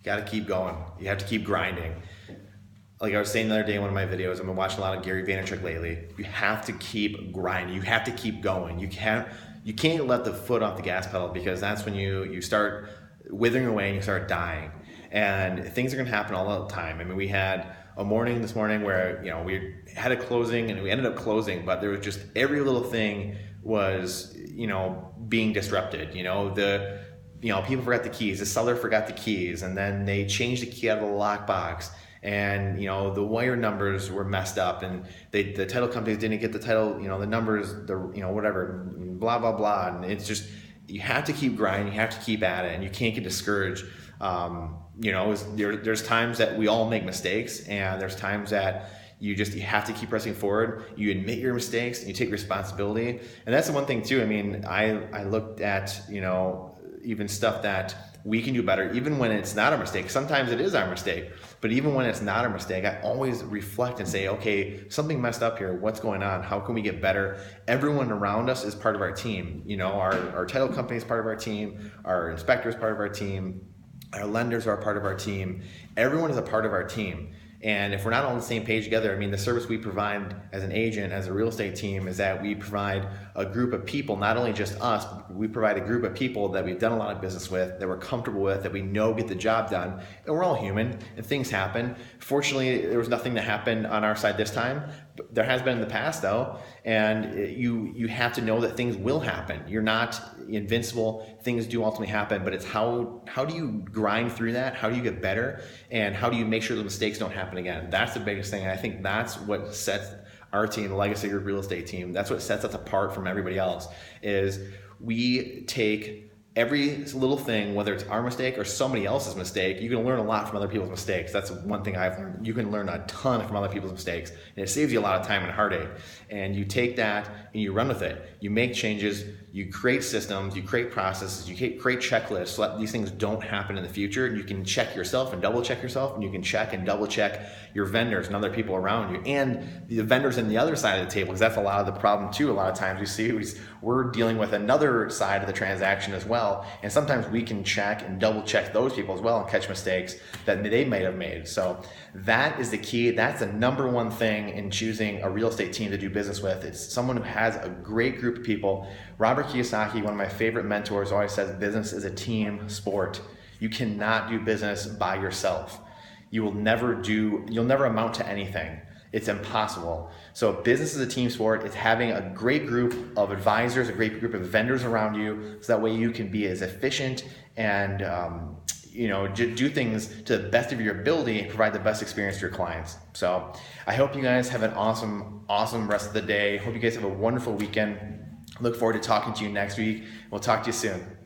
got to keep going. You have to keep grinding. Like I was saying the other day in one of my videos, I've been watching a lot of Gary Vaynerchuk lately. You have to keep grinding. You have to keep going. You can't let the foot off the gas pedal, because that's when you start withering away and you start dying. And things are going to happen all the time. I mean, we had a morning this morning where, you know, we had a closing and we ended up closing, but there was just every little thing was, you know, being disrupted. People forgot the keys. The seller forgot the keys, and then they changed the key out of the lockbox. And the wire numbers were messed up, and the title companies didn't get the title, the numbers, whatever, blah blah blah. And it's just, you have to keep grinding, you have to keep at it, and you can't get discouraged. There's times that we all make mistakes, and there's times that you have to keep pressing forward. You admit your mistakes and you take responsibility. And that's the one thing too. I mean, I looked at, even stuff that we can do better, even when it's not our mistake. Sometimes it is our mistake, but even when it's not our mistake, I always reflect and say, okay, something messed up here. What's going on? How can we get better? Everyone around us is part of our team. Our title company is part of our team. Our inspector is part of our team. Our lenders are a part of our team. Everyone is a part of our team. And if we're not on the same page together, I mean, the service we provide as an agent, as a real estate team, is that we provide a group of people, not only just us, but we provide a group of people that we've done a lot of business with, that we're comfortable with, that we know get the job done. And we're all human, and things happen. Fortunately, there was nothing that happened on our side this time. But there has been in the past, though, and you have to know that things will happen. You're not invincible. Things do ultimately happen, but it's how do you grind through that? How do you get better? And how do you make sure the mistakes don't happen again? That's the biggest thing. And I think that's what sets our team, the Legacy Group Real Estate team, that's what sets us apart from everybody else, is we take every little thing, whether it's our mistake or somebody else's mistake. You can learn a lot from other people's mistakes. That's one thing I've learned. You can learn a ton from other people's mistakes, and it saves you a lot of time and heartache. And you take that and you run with it. You make changes, you create systems, you create processes, you create checklists so that these things don't happen in the future. And you can check yourself and double check yourself, and you can check and double check your vendors and other people around you, and the vendors on the other side of the table, because that's a lot of the problem too. A lot of times we see we're dealing with another side of the transaction as well, and sometimes we can check and double check those people as well and catch mistakes that they may have made. So that is the key. That's the number one thing in choosing a real estate team to do business with. It's someone who has a great group of people. Robert Kiyosaki, one of my favorite mentors, always says business is a team sport. You cannot do business by yourself. You'll never amount to anything. It's impossible. So business is a team sport. It's having a great group of advisors, a great group of vendors around you, so that way you can be as efficient and do things to the best of your ability and provide the best experience to your clients. So I hope you guys have an awesome rest of the day. Hope you guys have a wonderful weekend. Look forward to talking to you next week. We'll talk to you soon.